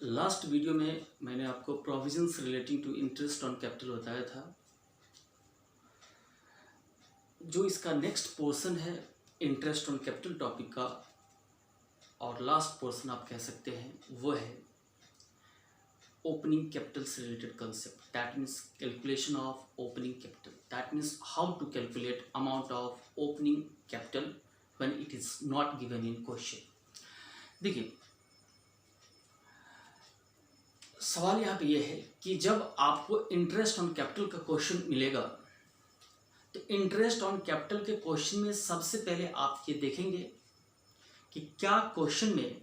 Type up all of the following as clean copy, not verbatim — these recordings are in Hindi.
लास्ट वीडियो में मैंने आपको provisions relating to interest on capital बताया था। जो इसका नेक्स्ट पोर्शन है इंटरेस्ट ऑन कैपिटल टॉपिक का, और लास्ट पोर्शन आप कह सकते हैं वो है ओपनिंग कैपिटल से related concept. That means calculation of opening capital. That means how to calculate amount of opening capital when it is not given in question. देखिए, सवाल यहाँ पे ये है कि जब आपको इंटरेस्ट ऑन कैपिटल का क्वेश्चन मिलेगा तो इंटरेस्ट ऑन कैपिटल के क्वेश्चन में सबसे पहले आप ये देखेंगे कि क्या क्वेश्चन में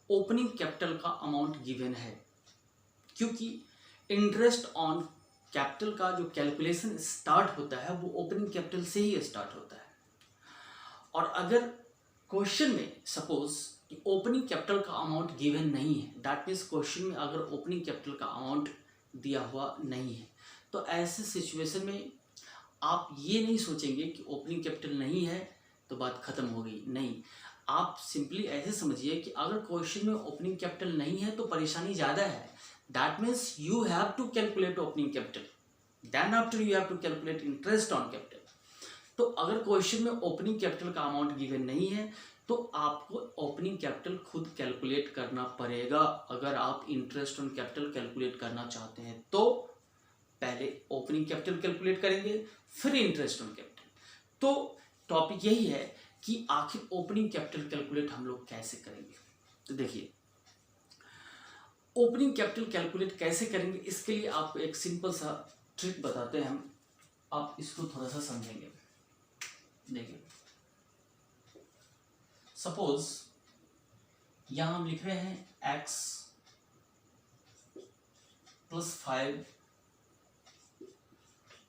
ओपनिंग कैपिटल का अमाउंट गिवन है, क्योंकि इंटरेस्ट ऑन कैपिटल का जो कैलकुलेशन स्टार्ट होता है वो ओपनिंग कैपिटल से ही स्टार्ट होता है। और अगर क्वेश्चन में सपोज कि ओपनिंग कैपिटल का अमाउंट गिवन नहीं है, दैट मीन्स क्वेश्चन में अगर ओपनिंग कैपिटल का अमाउंट दिया हुआ नहीं है, तो ऐसे सिचुएशन में आप ये नहीं सोचेंगे कि ओपनिंग कैपिटल नहीं है तो बात खत्म हो गई। नहीं, आप सिंपली ऐसे समझिए कि अगर क्वेश्चन में ओपनिंग कैपिटल नहीं है तो परेशानी ज़्यादा है। That means you have to calculate opening capital, then after you have to calculate interest on capital. तो अगर क्वेश्चन में ओपनिंग कैपिटल का अमाउंट गिवन नहीं है तो आपको ओपनिंग कैपिटल खुद कैलकुलेट करना पड़ेगा। अगर आप इंटरेस्ट ऑन कैपिटल कैलकुलेट करना चाहते हैं तो पहले ओपनिंग कैपिटल कैलकुलेट करेंगे, फिर इंटरेस्ट ऑन कैपिटल। तो टॉपिक यही है कि आखिर ओपनिंग कैपिटल कैलकुलेट हम लोग कैसे करेंगे। तो देखिए, ओपनिंग कैपिटल कैलकुलेट कैसे करेंगे, इसके लिए आपको एक सिंपल सा ट्रिक बताते हैं हम, आप इसको थोड़ा सा समझेंगे। देखिए, सपोज यहां हम लिख रहे हैं x + 5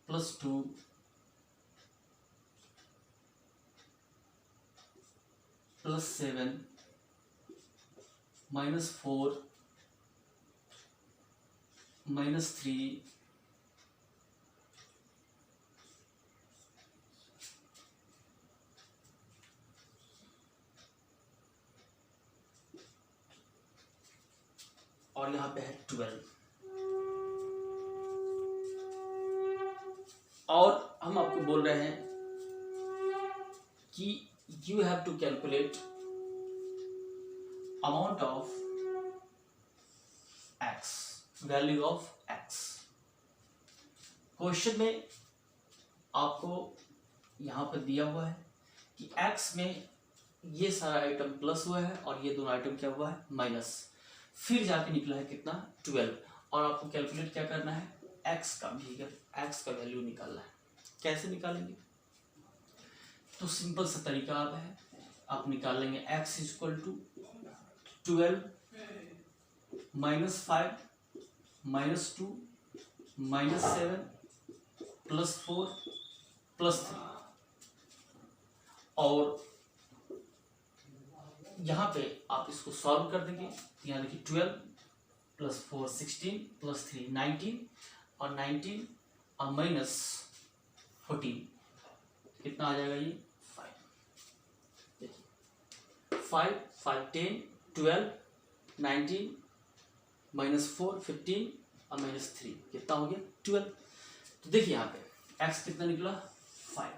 + 2 + 7 -4 -3 और यहाँ पे है 12। और हम आपको बोल रहे हैं कि you have to calculate amount of x, value of x। Question में आपको यहाँ पर दिया हुआ है कि x में ये सारा आइटम प्लस हुआ है और ये दोनों आइटम क्या हुआ है माइनस, फिर जाके निकला है कितना 12। और आपको कैलकुलेट क्या करना है, x का फिगर, x का वैल्यू निकालना है। कैसे निकालेंगे, तो सिंपल सा तरीका आप निकाल लेंगे x = 12 - 5 - 2 - 7 + 4 + 3। और यहाँ पे आप इसको सॉल्व कर देंगे। यहाँ देखिए 12 + 4 16 + 3 19 और 19 और -14 कितना आ जाएगा, ये 5। देखिए 5 5 10 12 19 -4 15 और -3 कितना हो गया 12। तो देखिए यहाँ पे x कितना निकला 5।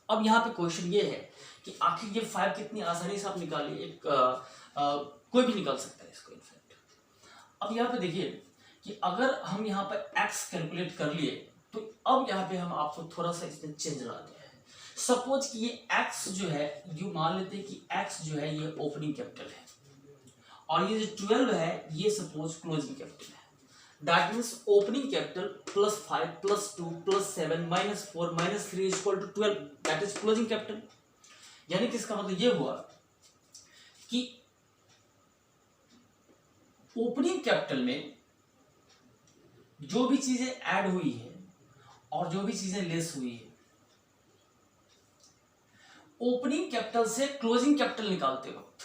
अब यहाँ पे क्वेश्चन ये है कि आखिर ये 5 कितनी आसानी से आप निकालिए, कोई भी निकाल सकता है इसको इनफैक्ट। अब यहाँ पे देखिए कि अगर हम यहाँ पर x कैलकुलेट कर लिए तो अब यहाँ पे हम आपको थोड़ा सा इसमें चेंज लाते हैं। सपोज कि ये x जो है, यू मान लेते हैं कि x जो है ये ओपनिंग कैपिटल है और ये जो 12 है ये सपोज क्लोजिंग कैपिटल है। That means opening capital +5 + 2 + 7 -4 -3 = 12, that is closing capital. यानी कि इसका मतलब ये हुआ कि ओपनिंग कैपिटल में जो भी चीजें ऐड हुई है और जो भी चीजें लेस हुई है, ओपनिंग कैपिटल से क्लोजिंग कैपिटल निकालते वक्त,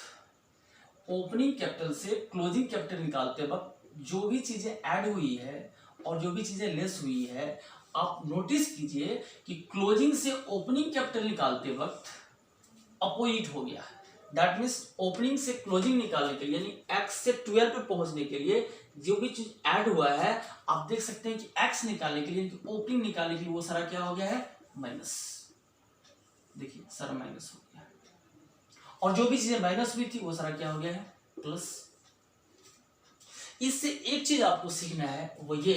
ओपनिंग कैपिटल से क्लोजिंग कैपिटल निकालते वक्त जो भी चीजें ऐड हुई है और जो भी चीजें लेस हुई है, आप नोटिस कीजिए कि क्लोजिंग से ओपनिंग कैपिटल निकालते वक्त अपोजिट हो गया। दैट मीन्स ओपनिंग से क्लोजिंग निकालने के लिए यानी x से 12 पे पहुंचने के लिए जो भी चीज ऐड हुआ है, आप देख सकते हैं कि x निकालने के लिए, ओपनिंग निकालने के लिए वो सारा क्या हो गया है, माइनस। देखिए सारा माइनस हो गया, और जो भी चीजें माइनस हुई थी वो सारा क्या हो गया है, प्लस। इससे एक चीज आपको सीखना है, वो ये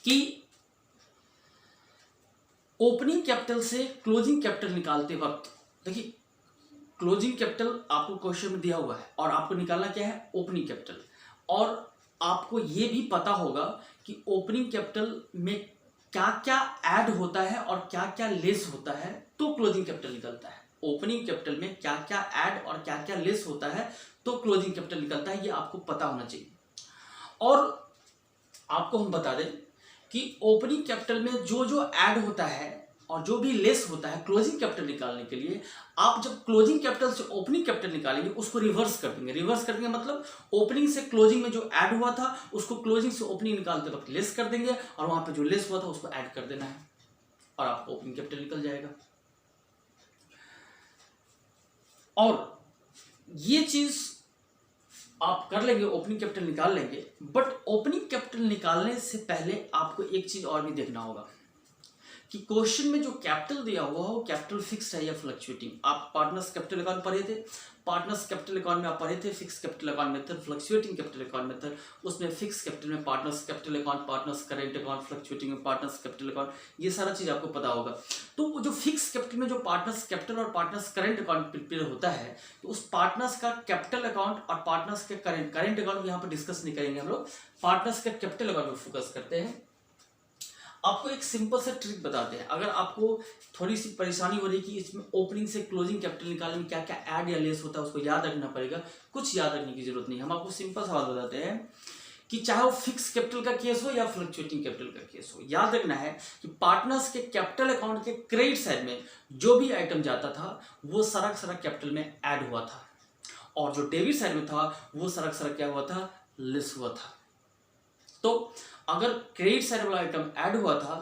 कि ओपनिंग कैपिटल से क्लोजिंग कैपिटल निकालते वक्त, देखिए क्लोजिंग कैपिटल आपको क्वेश्चन में दिया हुआ है और आपको निकालना क्या है, ओपनिंग कैपिटल। और आपको ये भी पता होगा कि ओपनिंग कैपिटल में क्या क्या ऐड होता है और क्या क्या लेस होता है, तो क्लोजिंग कैपिटल निकलता है। ओपनिंग कैपिटल में क्या क्या ऐड और क्या क्या लेस होता है तो क्लोजिंग कैपिटल निकलता है, ये आपको पता होना चाहिए। और आपको हम बता दें कि ओपनिंग कैपिटल में जो जो ऐड होता है और जो भी लेस होता है क्लोजिंग कैपिटल निकालने के लिए, आप जब क्लोजिंग कैपिटल से ओपनिंग कैपिटल निकालेंगे उसको रिवर्स कर देंगे। रिवर्स कर देंगे मतलब ओपनिंग से क्लोजिंग में जो ऐड हुआ था उसको क्लोजिंग से ओपनिंग निकालते वक्त लेस कर देंगे, और वहां पे जो लेस हुआ था उसको ऐड कर देना है और आपको ओपनिंग कैपिटल निकल जाएगा। और ये चीज आप कर लेंगे, ओपनिंग कैपिटल निकाल लेंगे। बट ओपनिंग कैपिटल निकालने से पहले आपको एक चीज और भी देखना होगा कि क्वेश्चन में जो कैपिटल दिया हुआ है वो कैपिटल फिक्स है या फ्लक्चुएटिंग। आप पार्टनर्स कैपिटल अकाउंट पढ़े थे, पार्टनर्स कैपिटल अकाउंट में आप पढ़े थे fix capital account method, fluctuating capital account method. उसमें फिक्स कैपिटल में partners capital account, partners current account, fluctuating में पार्टनर्स कैपिटल अकाउंट, ये सारा चीज आपको पता होगा। तो वो जो फिक्स कैपिटल में जो पार्टनर्स कैपिटल और पार्टनर्स करेंट अकाउंट प्रिपेयर होता है, तो उस पार्टनर्स का कैपिटल अकाउंट और पार्टनर्स के करेंट अकाउंट यहाँ पर डिस्कस नहीं करेंगे हम लोग, पार्टनर्स के कैपिटल अकाउंट में फोकस करते हैं। आपको एक सिंपल सा ट्रिक बताते हैं, अगर आपको थोड़ी सी परेशानी हो रही कि इसमें ओपनिंग से क्लोजिंग कैपिटल निकालने में क्या क्या ऐड या लेस होता है उसको याद रखना पड़ेगा, कुछ याद रखने की जरूरत नहीं। हम आपको सिंपल सा बात बताते हैं कि चाहे वो फिक्स कैपिटल का केस हो या फ्लक्चुएटिंग कैपिटल का केस हो, याद रखना है कि पार्टनर्स के कैपिटल अकाउंट के क्रेडिट साइड में जो भी आइटम जाता था वो सारा सारा कैपिटल में ऐड हुआ था, और जो डेबिट साइड में था वो सारा सारा क्या हुआ था, लेस हुआ था। तो अगर क्रेडिट साइड वाला आइटम ऐड हुआ था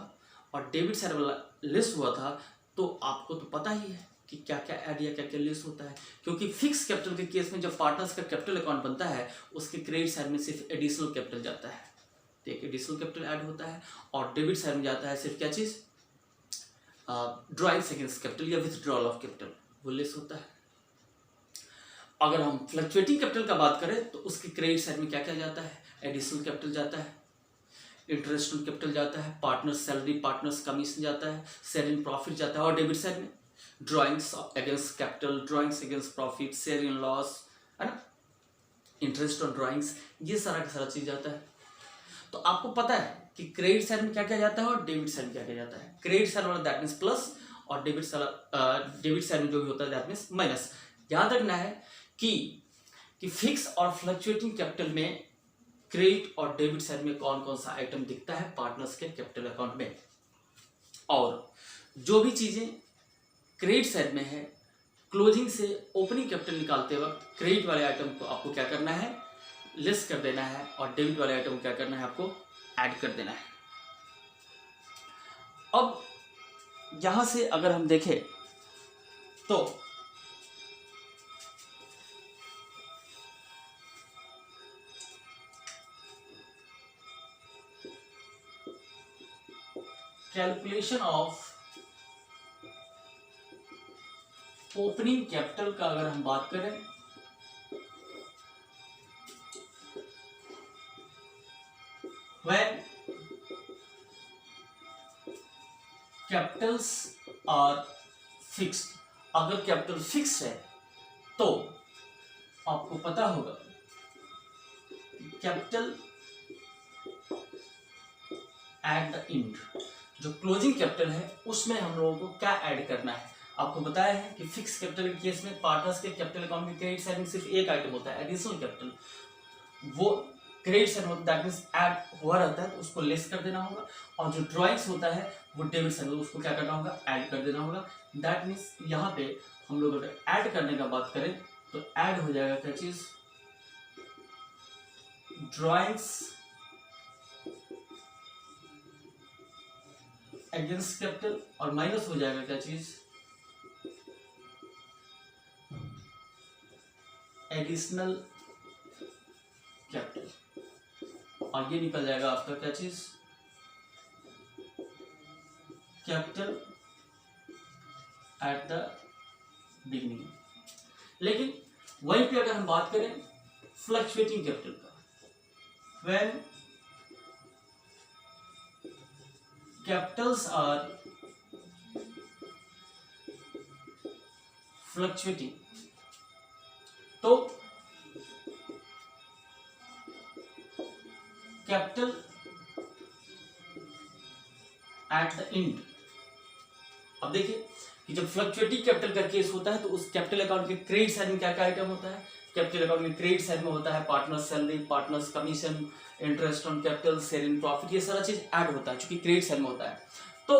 और डेबिट साइड वाला लेस हुआ था, तो आपको तो पता ही है कि क्या क्या ऐड या क्या क्या लेस होता है, क्योंकि फिक्स कैपिटल के केस में जब पार्टनर्स का कैपिटल अकाउंट बनता है उसके क्रेडिट साइड में सिर्फ एडिशनल कैपिटल जाता है, तो एक एडिशनल कैपिटल ऐड होता है, और डेबिट साइड में जाता है सिर्फ क्या चीज, ड्रॉइंग्स अगेंस्ट कैपिटल या विथड्रॉल ऑफ कैपिटल, वो लेस होता है। अगर हम फ्लक्चुएटिंग कैपिटल का बात करें तो उसके क्रेडिट साइड में क्या क्या जाता है, एडिशनल कैपिटल जाता है, इंटरेस्ट ऑन कैपिटल जाता है, पार्टनर्स सैलरी, पार्टनर्स कमीशन जाता है, शेयर इन प्रॉफिट जाता है, और डेबिट साइड में drawings against capital, drawings against profit, share in loss, है ना, इंटरेस्ट ऑन ड्रॉइंग्स, ये सारा का सारा चीज जाता है। तो आपको पता है कि क्रेडिट साइड में क्या क्या जाता है और डेबिट साइड में क्या क्या जाता है। क्रेडिट साइड वाला दैट मीन्स प्लस, और डेबिट साइड में जो भी होता है दैट मीन्स माइनस। याद रखना है कि फिक्स और फ्लक्चुएटिंग कैपिटल में क्रेडिट और डेबिट साइड में कौन कौन सा आइटम दिखता है पार्टनर्स के कैपिटल अकाउंट में, और जो भी चीजें क्रेडिट साइड में है क्लोजिंग से ओपनिंग कैपिटल निकालते वक्त क्रेडिट वाले आइटम को आपको क्या करना है, लेस कर देना है, और डेबिट वाले आइटम को क्या करना है, आपको ऐड कर देना है। अब यहां से अगर हम देखें तो कैलकुलेशन ऑफ ओपनिंग कैपिटल का अगर हम बात करें, when कैपिटल्स आर फिक्स्ड, अगर कैपिटल फिक्स है तो आपको पता होगा कैपिटल एट द एंड, जो क्लोजिंग कैपिटल है उसमें हम लोगों को क्या ऐड करना है। आपको बताया है कि फिक्स कैपिटल के केस में पार्टनर्स के कैपिटल अकाउंट में क्रेडिट साइड में सिर्फ एक आइटम होता है एडिशनल कैपिटल, वो क्रेडिट साइड होता है दैट मींस ऐड हुआ रहता है तो उसको लेस कर देना होगा, और जो ड्रॉइंग्स होता है वो डेबिट साइड उसको क्या करना होगा, ऐड कर देना होगा। दैट मीन्स यहाँ पे हम लोग अगर ऐड करने का बात करें तो ऐड हो जाएगा क्या चीज, ड्रॉइंग्स अगेंस्ट कैपिटल, और माइनस हो जाएगा क्या चीज, एडिशनल कैपिटल, और ये निकल जाएगा आपका क्या चीज, कैपिटल एट द बिगिनिंग। लेकिन वहीं पे अगर हम बात करें फ्लक्चुएटिंग कैपिटल का, व्हेन कैपिटल्स आर फ्लक्चुएटिंग, तो कैपिटल एट द एंड। अब देखिए कि जब फ्लक्चुएटिंग कैपिटल का केस होता है तो उस कैपिटल अकाउंट के क्रेडिट साइड में क्या क्या आइटम होता है, कैपिटल अकाउंट के क्रेडिट साइड में होता है partners salary, partners commission, interest on capital, share in profit, ये सारा चीज ऐड होता है क्योंकि क्रेडिट साइड में होता है। तो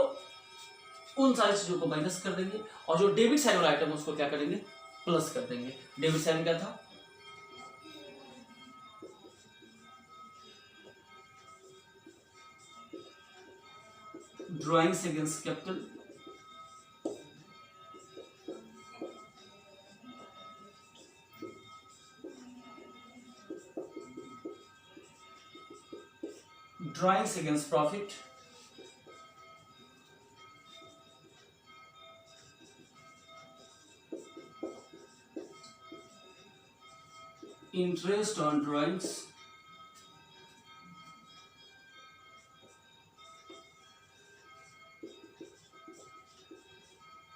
उन सारी चीजों को माइनस कर देंगे और जो डेबिट साइड वाला आइटम उसको क्या करेंगे, प्लस कर देंगे। डेबिट साइड में क्या था, drawings against capital, drawings against profit, interest on drawings,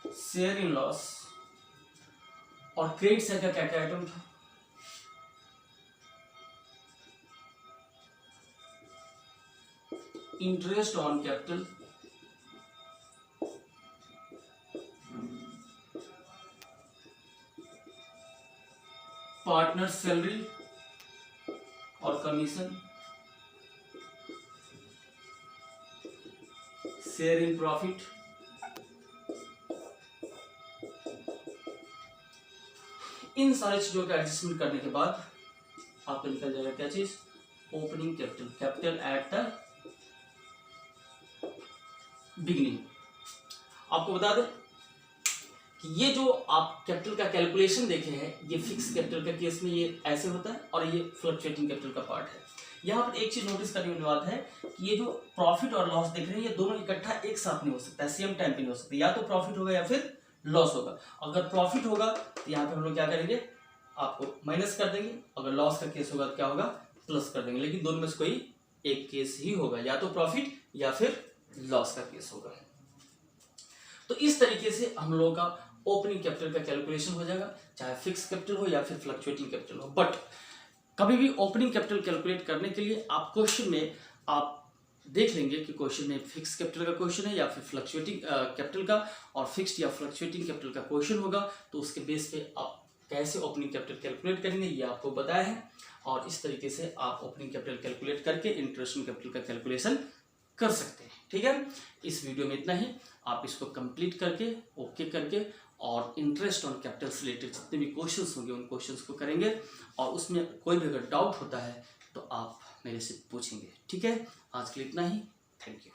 share in loss, और क्रेडिट साइड का क्या क्या आइटम था, interest on capital, partner salary और कमीशन, शेयर इन प्रॉफिट, इन सारी चीजों का एडजस्टमेंट करने के बाद आपको निकल जाएगा क्या चीज, opening capital, capital at the beginning. आपको बता दें कि ये जो आप कैपिटल का कैलकुलेशन देखे हैं ये फिक्स कैपिटल का केस में ये ऐसे होता है और ये फ्लक्चुएटिंग कैपिटल का पार्ट है। यहाँ पर एक चीज नोटिस करने वाली बात है कि ये जो प्रॉफिट और लॉस देख रहे हैं ये दोनों इकट्ठा एक साथ नहीं हो सकता है, सेम टाइम पे नहीं हो सकता, या तो प्रॉफिट होगा या फिर लॉस होगा। अगर प्रॉफिट होगा तो यहाँ पे हम लोग क्या करेंगे, आपको माइनस कर देंगे, अगर लॉस का केस होगा तो क्या होगा, प्लस कर देंगे। लेकिन दोनों में से कोई एक केस ही होगा, या तो प्रॉफिट या फिर लॉस का केस होगा। तो इस तरीके से हम लोगों का ओपनिंग कैपिटल का कैलकुलेशन हो जाएगा, चाहे फिक्स कैपिटल हो या फिर फ्लक्चुएटिंग कैपिटल हो। बट कभी भी ओपनिंग कैपिटल कैलकुलेट करने के लिए आप क्वेश्चन में आप देख लेंगे कि क्वेश्चन में फिक्स कैपिटल का क्वेश्चन है या फिर फ्लक्चुएटिंग कैपिटल का, और फिक्स्ड या फ्लक्चुएटिंग कैपिटल का क्वेश्चन होगा तो उसके बेस पे आप कैसे ओपनिंग कैपिटल कैलकुलेट करेंगे ये आपको बताया है। और इस तरीके से आप ओपनिंग कैपिटल कैलकुलेट करके इंटरेस्ट ऑन कैपिटल का कैलकुलेशन कर सकते हैं। ठीक है, इस वीडियो में इतना ही। आप इसको कंप्लीट करके ओके करके और इंटरेस्ट ऑन कैपिटल से रिलेटेड जितने भी क्वेश्चंस होंगे उन क्वेश्चंस को करेंगे, और उसमें कोई भी अगर डाउट होता है तो आप मेरे से पूछेंगे। ठीक है, आज के लिए इतना ही। Thank you.